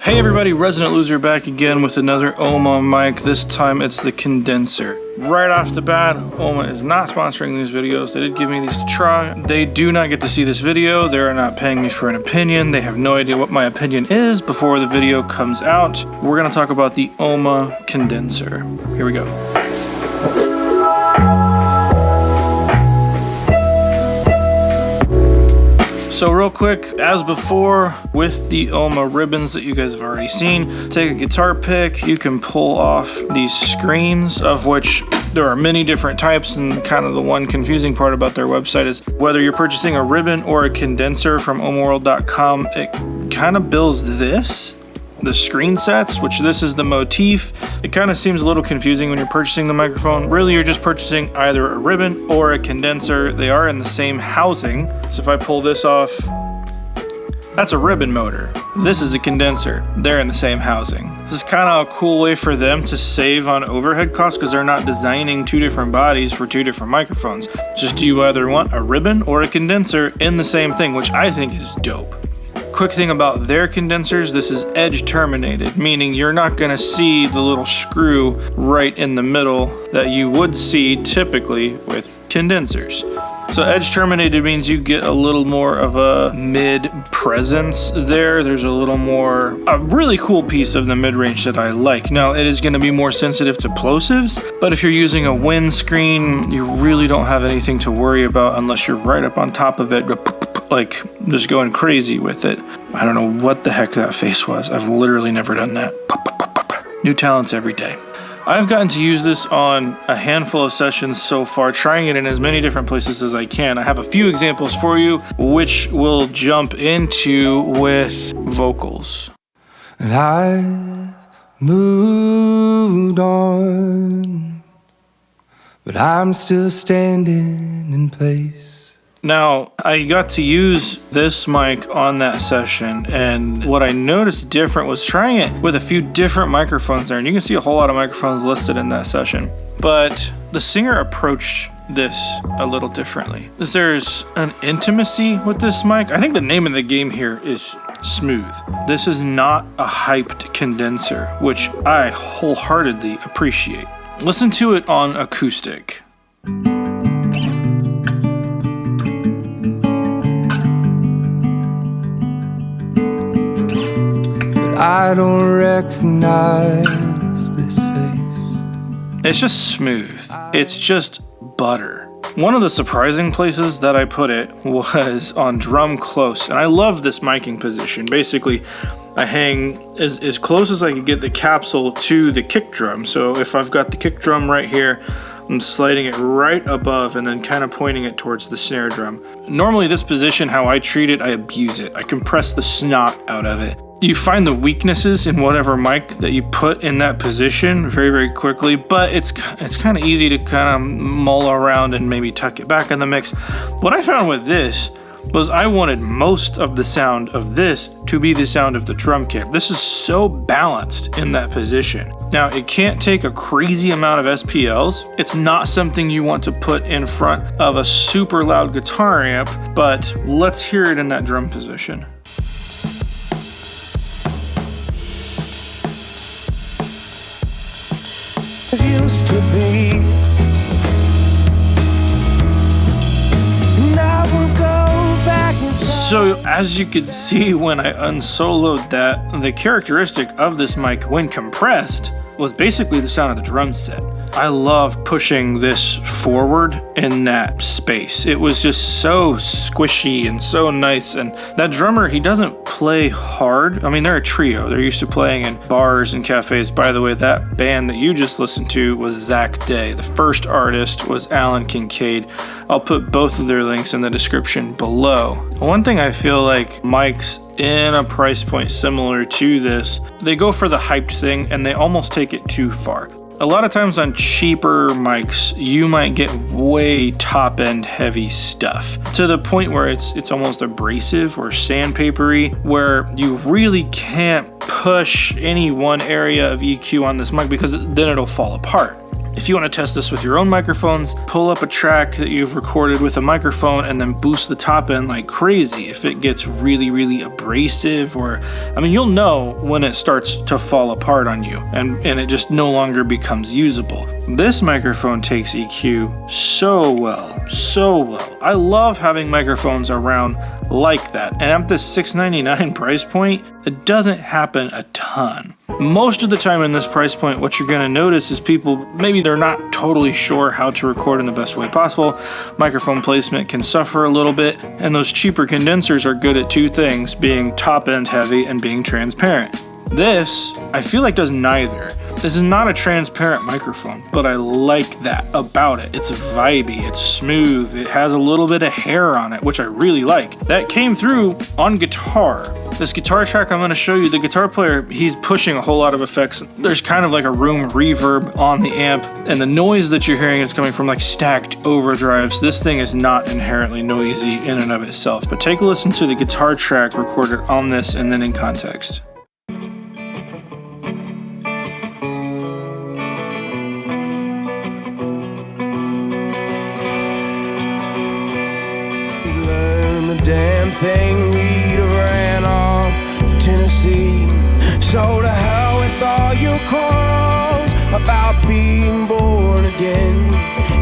Hey everybody, Resident Loser back again with another OHMA mic. This time it's the condenser. Right off the bat, OHMA is not sponsoring these videos. They did give me these to try. They do not get to see this video. They're not paying me for an opinion. They have no idea what my opinion is before the video comes out. We're gonna talk about the OHMA condenser. Here we go. So real quick, as before, with the OHMA ribbons that you guys have already seen, take a guitar pick, you can pull off these screens, of which there are many different types, and kind of the one confusing part about their website is whether you're purchasing a ribbon or a condenser from ohmaworld.com, it kind of bills the screen sets, which this is the motif. It kind of seems a little confusing when you're purchasing the microphone. Really, you're just purchasing either a ribbon or a condenser. They are in the same housing. So if I pull this off, that's a ribbon motor. This is a condenser. They're in the same housing. This is kind of a cool way for them to save on overhead costs because they're not designing two different bodies for two different microphones. Just you either want a ribbon or a condenser in the same thing, which I think is dope. Quick thing about their condensers, this is edge terminated, meaning you're not going to see the little screw right in the middle that you would see typically with condensers. So edge terminated means you get a little more of a mid presence there. There's a really cool piece of the mid-range that I like. Now it is going to be more sensitive to plosives, but if you're using a windscreen, you really don't have anything to worry about unless you're right up on top of it, like just going crazy with it. I don't know what the heck that face was. I've literally never done that. New talents every day. I've gotten to use this on a handful of sessions so far, trying it in as many different places as I can. I have a few examples for you, which we'll jump into with vocals. And I moved on, but I'm still standing in place. Now, I got to use this mic on that session, and what I noticed different was trying it with a few different microphones there, and you can see a whole lot of microphones listed in that session. But the singer approached this a little differently. There's an intimacy with this mic. I think the name of the game here is smooth. This is not a hyped condenser, which I wholeheartedly appreciate. Listen to it on acoustic. I don't recognize this face. It's just smooth. It's just butter. One of the surprising places that I put it was on drum close, and I love this miking position. Basically, I hang as close as I could get the capsule to the kick drum. So if I've got the kick drum right here, I'm sliding it right above and then kind of pointing it towards the snare drum. Normally this position, how I treat it, I abuse it. I compress the snot out of it. You find the weaknesses in whatever mic that you put in that position very, very quickly, but it's kind of easy to kind of mull around and maybe tuck it back in the mix. What I found with this was I wanted most of the sound of this to be the sound of the drum kit. This is so balanced in that position. Now, it can't take a crazy amount of SPLs. It's not something you want to put in front of a super loud guitar amp, but let's hear it in that drum position. As used to be. So as you could see when I unsoloed that, the characteristic of this mic when compressed was basically the sound of the drum set. I love pushing this forward in that space. It was just so squishy and so nice. And that drummer, he doesn't play hard. I mean, they're a trio. They're used to playing in bars and cafes. By the way, that band that you just listened to was Zach Day. The first artist was Alan Kincaid. I'll put both of their links in the description below. One thing I feel like mics in a price point similar to this, they go for the hyped thing and they almost take it too far. A lot of times on cheaper mics, you might get way top-end heavy stuff to the point where it's almost abrasive or sandpapery, where you really can't push any one area of EQ on this mic because then it'll fall apart. If you want to test this with your own microphones, pull up a track that you've recorded with a microphone and then boost the top end like crazy. If it gets really, really abrasive, or, I mean, you'll know when it starts to fall apart on you and it just no longer becomes usable. This microphone takes EQ so well, so well. I love having microphones around like that. And at this $699 price point, it doesn't happen a ton. Most of the time in this price point, what you're going to notice is people, maybe they're not totally sure how to record in the best way possible. Microphone placement can suffer a little bit, and those cheaper condensers are good at two things, being top end heavy and being transparent. This, I feel like, does neither. This is not a transparent microphone, but I like that about it. It's vibey, it's smooth, it has a little bit of hair on it, which I really like. That came through on guitar. This guitar track I'm going to show you, the guitar player, he's pushing a whole lot of effects. There's kind of like a room reverb on the amp, and the noise that you're hearing is coming from like stacked overdrives. This thing is not inherently noisy in and of itself, but take a listen to the guitar track recorded on this and then in context. Damn thing, we'd have ran off to Tennessee. So to hell with all your calls about being born again.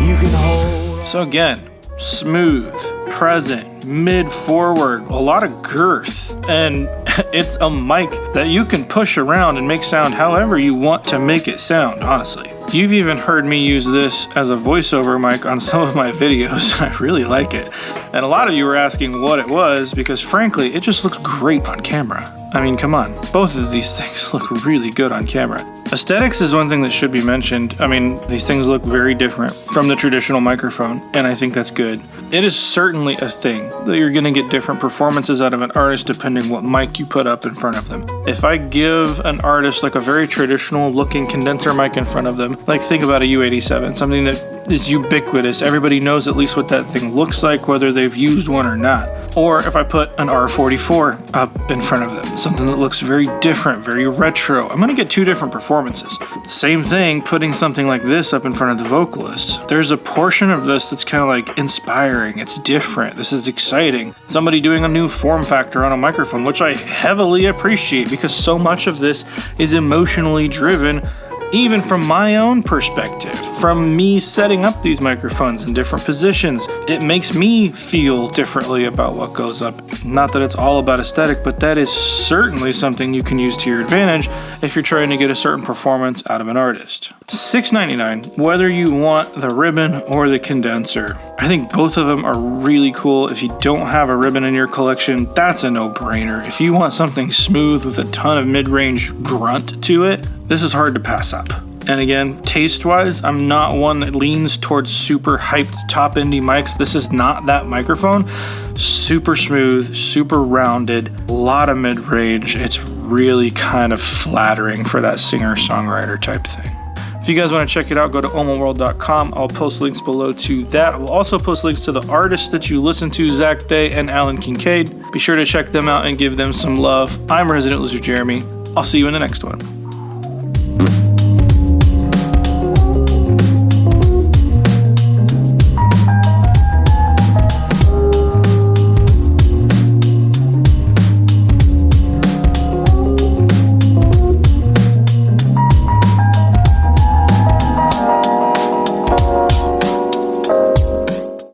You can hold. So again, smooth, present, mid-forward, a lot of girth, and it's a mic that you can push around and make sound however you want to make it sound, honestly. You've even heard me use this as a voiceover mic on some of my videos. I really like it. And a lot of you were asking what it was because frankly, it just looks great on camera. I mean, come on. Both of these things look really good on camera. Aesthetics is one thing that should be mentioned. I mean, these things look very different from the traditional microphone, and I think that's good. It is certainly a thing that you're going to get different performances out of an artist depending what mic you put up in front of them. If I give an artist like a very traditional looking condenser mic in front of them, like think about a U87, something that is ubiquitous. Everybody knows at least what that thing looks like, whether they've used one or not. Or if I put an R44 up in front of them, something that looks very different, very retro, I'm going to get two different performances. Same thing, putting something like this up in front of the vocalist. There's a portion of this that's kind of like inspiring. It's different. This is exciting. Somebody doing a new form factor on a microphone, which I heavily appreciate because so much of this is emotionally driven. Even from my own perspective, from me setting up these microphones in different positions, it makes me feel differently about what goes up. Not that it's all about aesthetic, but that is certainly something you can use to your advantage if you're trying to get a certain performance out of an artist. $699, whether you want the ribbon or the condenser. I think both of them are really cool. If you don't have a ribbon in your collection, that's a no-brainer. If you want something smooth with a ton of mid-range grunt to it, this is hard to pass up. And again, taste-wise, I'm not one that leans towards super hyped top-endy mics. This is not that microphone. Super smooth, super rounded, a lot of mid-range. It's really kind of flattering for that singer-songwriter type thing. If you guys want to check it out, go to ohmaworld.com. I'll post links below to that. I will also post links to the artists that you listen to, Zach Day and Alan Kincaid. Be sure to check them out and give them some love. I'm Resident Loser Jeremy. I'll see you in the next one.